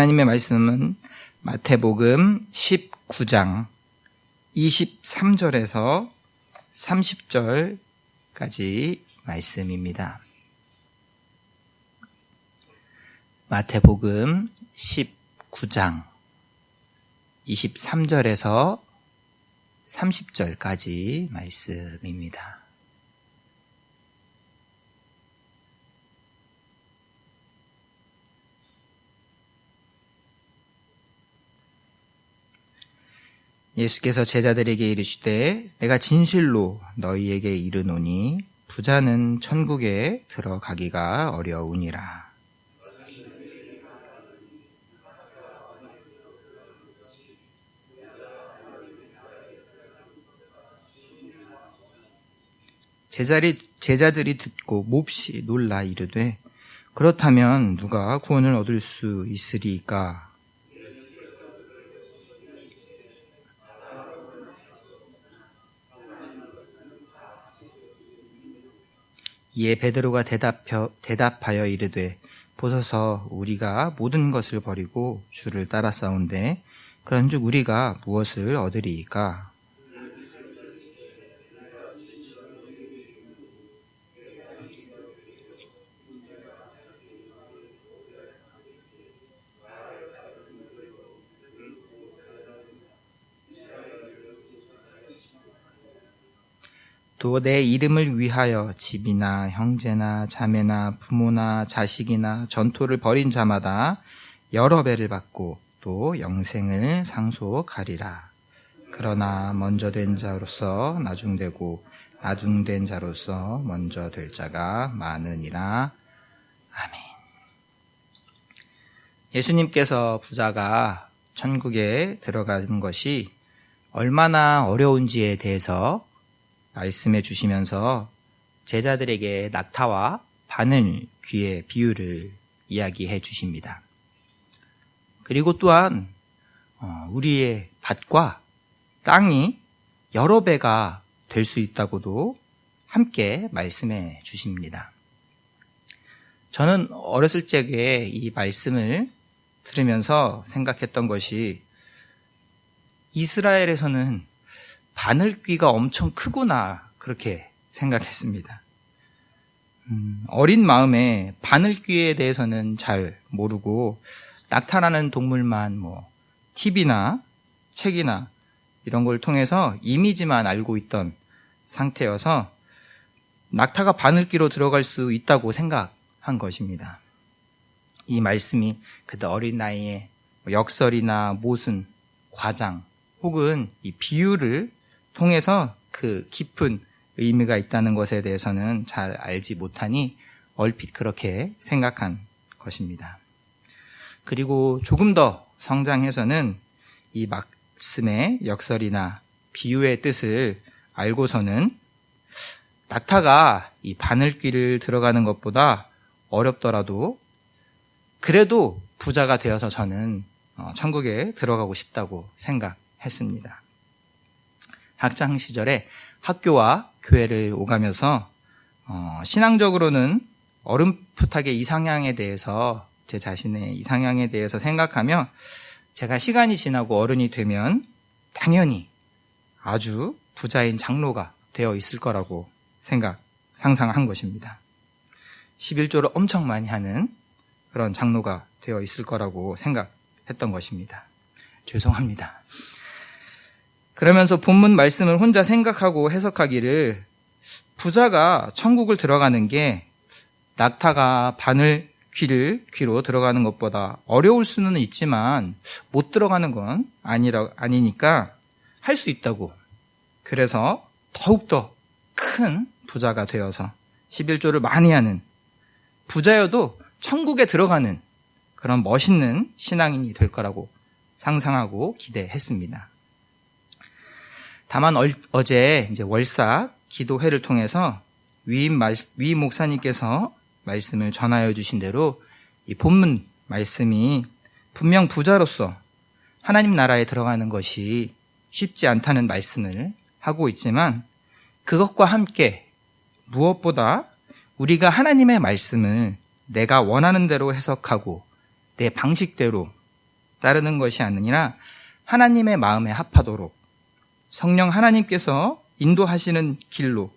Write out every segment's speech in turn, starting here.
하나님의 말씀은 마태복음 19장 23절에서 30절까지 말씀입니다. 마태복음 19장 23절에서 30절까지 말씀입니다. 예수께서 제자들에게 이르시되 내가 진실로 너희에게 이르노니 부자는 천국에 들어가기가 어려우니라. 제자들이 듣고 몹시 놀라 이르되 그렇다면 누가 구원을 얻을 수 있으리까? 이에 베드로가 대답하여 이르되 보소서 우리가 모든 것을 버리고 주를 따라싸운데 그런즉 우리가 무엇을 얻으리이까? 또 내 이름을 위하여 집이나 형제나 자매나 부모나 자식이나 전토를 벌인 자마다 여러 배를 받고 또 영생을 상속하리라. 그러나 먼저 된 자로서 나중되고 나중된 자로서 먼저 될 자가 많으니라. 아멘. 예수님께서 부자가 천국에 들어가는 것이 얼마나 어려운지에 대해서 말씀해 주시면서 제자들에게 낙타와 바늘 귀의 비유를 이야기해 주십니다. 그리고 또한 우리의 밭과 땅이 여러 배가 될 수 있다고도 함께 말씀해 주십니다. 저는 어렸을 적에 이 말씀을 들으면서 생각했던 것이 이스라엘에서는 바늘귀가 엄청 크구나 그렇게 생각했습니다. 어린 마음에 바늘귀에 대해서는 잘 모르고 낙타라는 동물만 TV나 책이나 이런 걸 통해서 이미지만 알고 있던 상태여서 낙타가 바늘귀로 들어갈 수 있다고 생각한 것입니다. 이 말씀이 그때 어린 나이에 역설이나 모순, 과장 혹은 이 비유를 통해서 그 깊은 의미가 있다는 것에 대해서는 잘 알지 못하니 얼핏 그렇게 생각한 것입니다. 그리고 조금 더 성장해서는 이 말씀의 역설이나 비유의 뜻을 알고서는 낙타가 이 바늘귀를 들어가는 것보다 어렵더라도 그래도 부자가 되어서 저는 천국에 들어가고 싶다고 생각했습니다. 학창 시절에 학교와 교회를 오가면서 신앙적으로는 어렴풋하게 이상향에 대해서 제 자신의 이상향에 대해서 생각하며 제가 시간이 지나고 어른이 되면 당연히 아주 부자인 장로가 되어 있을 거라고 상상한 것입니다. 11조를 엄청 많이 하는 그런 장로가 되어 있을 거라고 생각했던 것입니다. 죄송합니다. 그러면서 본문 말씀을 혼자 생각하고 해석하기를 부자가 천국을 들어가는 게 낙타가 바늘귀로 들어가는 것보다 어려울 수는 있지만 못 들어가는 건 아니니까 할 수 있다고. 그래서 더욱더 큰 부자가 되어서 11조를 많이 하는 부자여도 천국에 들어가는 그런 멋있는 신앙인이 될 거라고 상상하고 기대했습니다. 다만 어제 이제 월삭 기도회를 통해서 위 목사님께서 말씀을 전하여 주신 대로 이 본문 말씀이 분명 부자로서 하나님 나라에 들어가는 것이 쉽지 않다는 말씀을 하고 있지만 그것과 함께 무엇보다 우리가 하나님의 말씀을 내가 원하는 대로 해석하고 내 방식대로 따르는 것이 아니라 하나님의 마음에 합하도록 성령 하나님께서 인도하시는 길로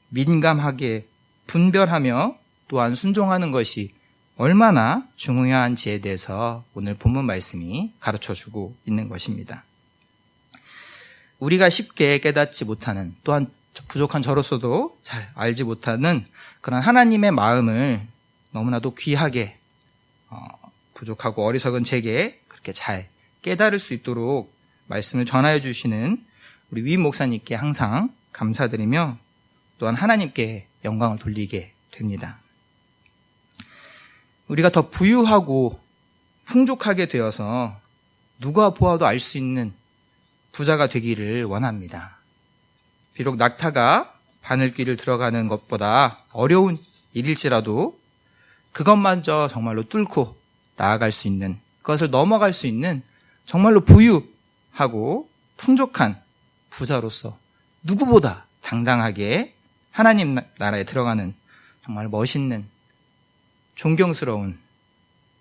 민감하게 분별하며 또한 순종하는 것이 얼마나 중요한지에 대해서 오늘 본문 말씀이 가르쳐주고 있는 것입니다. 우리가 쉽게 깨닫지 못하는, 또한 부족한 저로서도 잘 알지 못하는 그런 하나님의 마음을 너무나도 귀하게 부족하고 어리석은 제게 그렇게 잘 깨달을 수 있도록 말씀을 전하여 주시는 우리 위임 목사님께 항상 감사드리며 또한 하나님께 영광을 돌리게 됩니다. 우리가 더 부유하고 풍족하게 되어서 누가 보아도 알 수 있는 부자가 되기를 원합니다. 비록 낙타가 바늘길을 들어가는 것보다 어려운 일일지라도 그것마저 정말로 뚫고 나아갈 수 있는, 그것을 넘어갈 수 있는 정말로 부유하고 풍족한 부자로서 누구보다 당당하게 하나님 나라에 들어가는 정말 멋있는 존경스러운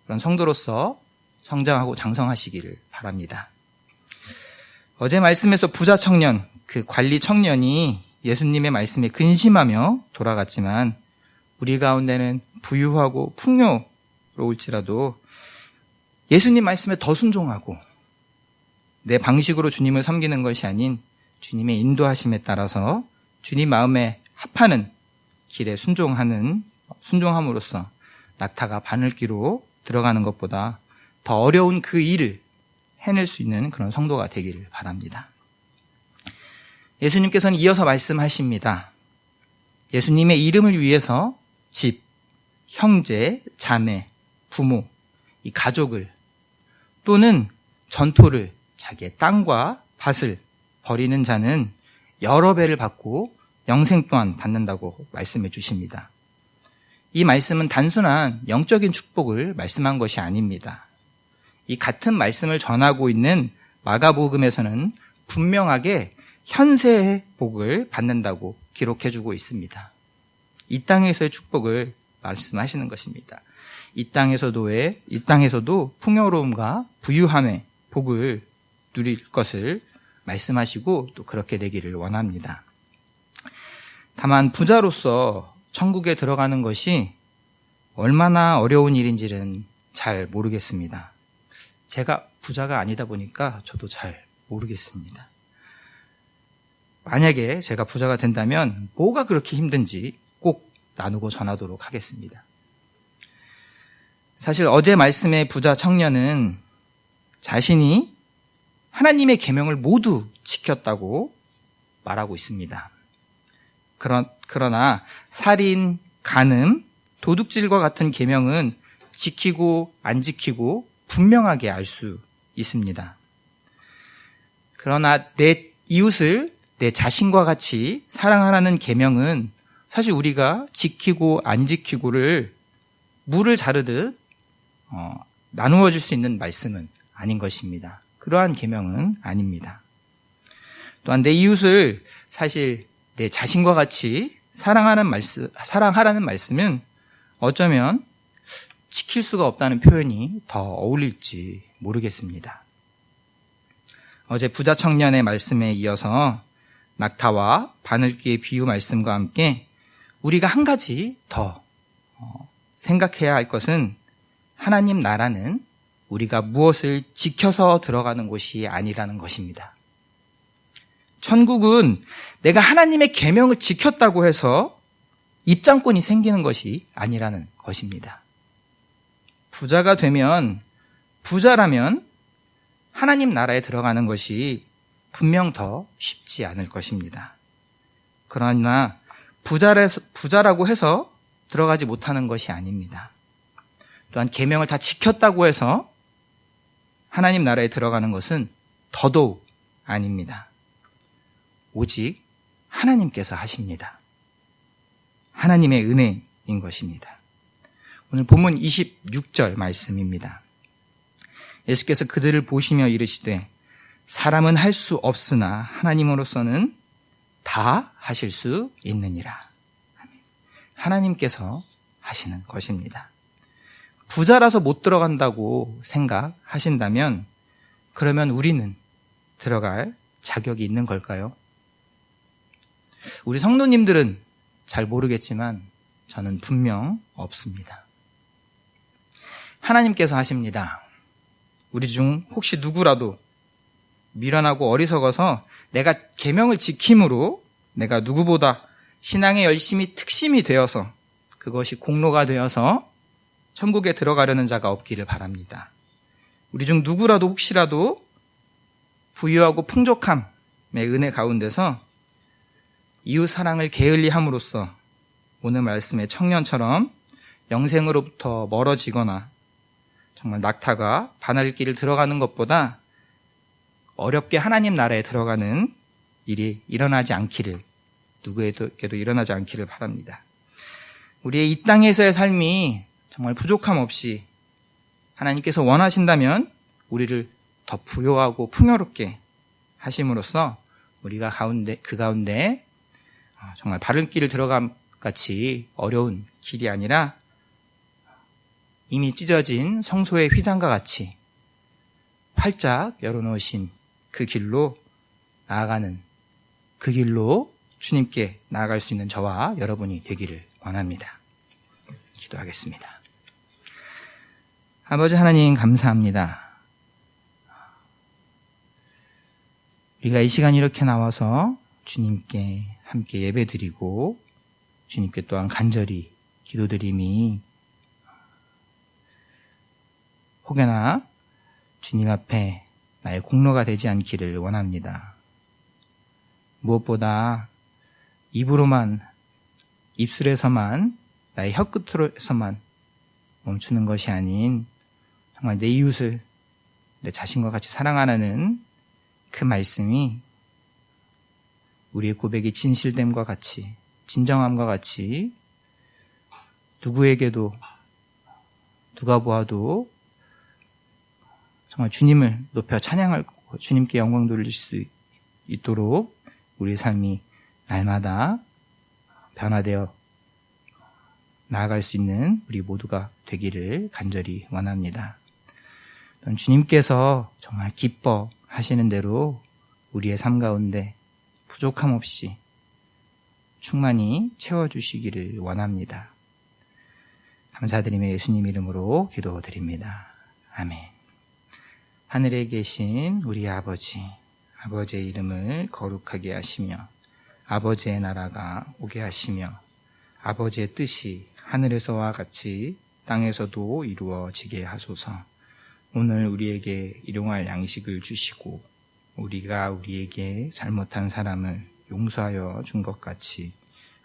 그런 성도로서 성장하고 장성하시기를 바랍니다. 어제 말씀에서 부자 청년, 그 관리 청년이 예수님의 말씀에 근심하며 돌아갔지만 우리 가운데는 부유하고 풍요로울지라도 예수님 말씀에 더 순종하고 내 방식으로 주님을 섬기는 것이 아닌 주님의 인도하심에 따라서 주님 마음에 합하는 길에 순종함으로써 낙타가 바늘귀로 들어가는 것보다 더 어려운 그 일을 해낼 수 있는 그런 성도가 되기를 바랍니다. 예수님께서는 이어서 말씀하십니다. 예수님의 이름을 위해서 집, 형제, 자매, 부모, 이 가족을 또는 전토를 자기의 땅과 밭을 버리는 자는 여러 배를 받고 영생 또한 받는다고 말씀해 주십니다. 이 말씀은 단순한 영적인 축복을 말씀한 것이 아닙니다. 이 같은 말씀을 전하고 있는 마가복음에서는 분명하게 현세의 복을 받는다고 기록해주고 있습니다. 이 땅에서의 축복을 말씀하시는 것입니다. 이 땅에서도 풍요로움과 부유함의 복을 누릴 것을 말씀하시고 또 그렇게 되기를 원합니다. 다만 부자로서 천국에 들어가는 것이 얼마나 어려운 일인지는 잘 모르겠습니다. 제가 부자가 아니다 보니까 저도 잘 모르겠습니다. 만약에 제가 부자가 된다면 뭐가 그렇게 힘든지 꼭 나누고 전하도록 하겠습니다. 사실 어제 말씀의 부자 청년은 자신이 하나님의 계명을 모두 지켰다고 말하고 있습니다. 그러나 살인, 간음, 도둑질과 같은 계명은 지키고 안 지키고 분명하게 알 수 있습니다. 그러나 내 이웃을 내 자신과 같이 사랑하라는 계명은 사실 우리가 지키고 안 지키고를 물을 자르듯 나누어 줄 수 있는 말씀은 아닌 것입니다. 그러한 계명은 아닙니다. 또한 내 이웃을 사실 내 자신과 같이 사랑하라는 말씀은 어쩌면 지킬 수가 없다는 표현이 더 어울릴지 모르겠습니다. 어제 부자 청년의 말씀에 이어서 낙타와 바늘귀의 비유 말씀과 함께 우리가 한 가지 더 생각해야 할 것은 하나님 나라는 우리가 무엇을 지켜서 들어가는 곳이 아니라는 것입니다. 천국은 내가 하나님의 계명을 지켰다고 해서 입장권이 생기는 것이 아니라는 것입니다. 부자라면 하나님 나라에 들어가는 것이 분명 더 쉽지 않을 것입니다. 그러나 부자라고 해서 들어가지 못하는 것이 아닙니다. 또한 계명을 다 지켰다고 해서 하나님 나라에 들어가는 것은 더더욱 아닙니다. 오직 하나님께서 하십니다. 하나님의 은혜인 것입니다. 오늘 본문 26절 말씀입니다. 예수께서 그들을 보시며 이르시되 사람은 할 수 없으나 하나님으로서는 다 하실 수 있느니라. 하나님께서 하시는 것입니다. 부자라서 못 들어간다고 생각하신다면 그러면 우리는 들어갈 자격이 있는 걸까요? 우리 성도님들은 잘 모르겠지만 저는 분명 없습니다. 하나님께서 하십니다. 우리 중 혹시 누구라도 미련하고 어리석어서 내가 계명을 지킴으로 내가 누구보다 신앙에 열심히 특심이 되어서 그것이 공로가 되어서 천국에 들어가려는 자가 없기를 바랍니다. 우리 중 누구라도 혹시라도 부유하고 풍족함의 은혜 가운데서 이웃 사랑을 게을리 함으로써 오늘 말씀의 청년처럼 영생으로부터 멀어지거나 정말 낙타가 바늘길을 들어가는 것보다 어렵게 하나님 나라에 들어가는 일이 일어나지 않기를, 누구에게도 일어나지 않기를 바랍니다. 우리의 이 땅에서의 삶이 정말 부족함 없이 하나님께서 원하신다면 우리를 더 부요하고 풍요롭게 하심으로써 우리가 그 가운데 정말 바른 길을 들어감 같이 어려운 길이 아니라 이미 찢어진 성소의 휘장과 같이 활짝 열어놓으신 그 길로 나아가는, 그 길로 주님께 나아갈 수 있는 저와 여러분이 되기를 원합니다. 기도하겠습니다. 아버지 하나님 감사합니다. 우리가 이 시간 이렇게 나와서 주님께 함께 예배드리고 주님께 또한 간절히 기도드림이 혹여나 주님 앞에 나의 공로가 되지 않기를 원합니다. 무엇보다 입으로만, 입술에서만, 나의 혀끝으로서만 멈추는 것이 아닌 정말 내 이웃을 내 자신과 같이 사랑하는 그 말씀이 우리의 고백이 진실됨과 같이, 진정함과 같이 누구에게도, 누가 보아도 정말 주님을 높여 찬양하고 주님께 영광 돌릴 수 있도록 우리의 삶이 날마다 변화되어 나아갈 수 있는 우리 모두가 되기를 간절히 원합니다. 주님께서 정말 기뻐하시는 대로 우리의 삶 가운데 부족함 없이 충만히 채워주시기를 원합니다. 감사드리며 예수님 이름으로 기도드립니다. 아멘. 하늘에 계신 우리 아버지, 아버지의 이름을 거룩하게 하시며 아버지의 나라가 오게 하시며 아버지의 뜻이 하늘에서와 같이 땅에서도 이루어지게 하소서. 오늘 우리에게 일용할 양식을 주시고 우리가 우리에게 잘못한 사람을 용서하여 준 것 같이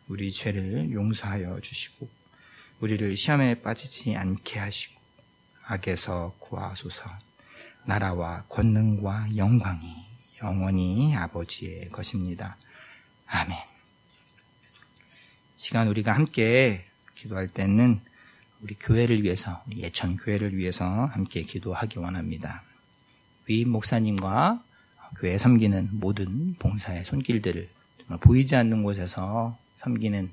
우리 죄를 용서하여 주시고 우리를 시험에 빠지지 않게 하시고 악에서 구하소서. 나라와 권능과 영광이 영원히 아버지의 것입니다. 아멘. 시간 우리가 함께 기도할 때는 우리 교회를 위해서, 우리 예천 교회를 위해서 함께 기도하기 원합니다. 위임 목사님과 교회 섬기는 모든 봉사의 손길들을 정말 보이지 않는 곳에서 섬기는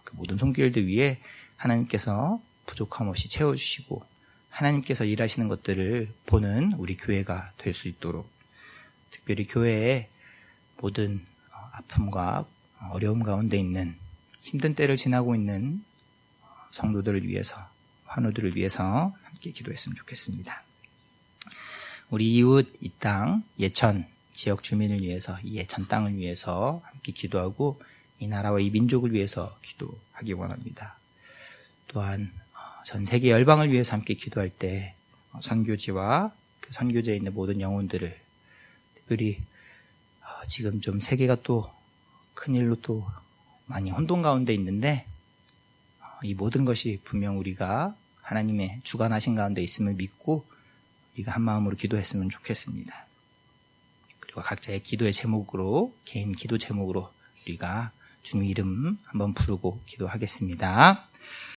그 모든 손길들 위에 하나님께서 부족함 없이 채워주시고 하나님께서 일하시는 것들을 보는 우리 교회가 될 수 있도록, 특별히 교회의 모든 아픔과 어려움 가운데 있는 힘든 때를 지나고 있는 성도들을 위해서, 환우들을 위해서 함께 기도했으면 좋겠습니다. 우리 이웃 이 땅, 예천 지역 주민을 위해서, 이 예천 땅을 위해서 함께 기도하고 이 나라와 이 민족을 위해서 기도하기 원합니다. 또한 전 세계 열방을 위해서 함께 기도할 때 선교지와 그 선교지에 있는 모든 영혼들을, 특별히 지금 좀 세계가 또 큰일로 또 많이 혼돈 가운데 있는데 이 모든 것이 분명 우리가 하나님의 주관하신 가운데 있음을 믿고 우리가 한 마음으로 기도했으면 좋겠습니다. 그리고 각자의 기도의 제목으로, 개인 기도 제목으로 우리가 주님 이름 한번 부르고 기도하겠습니다.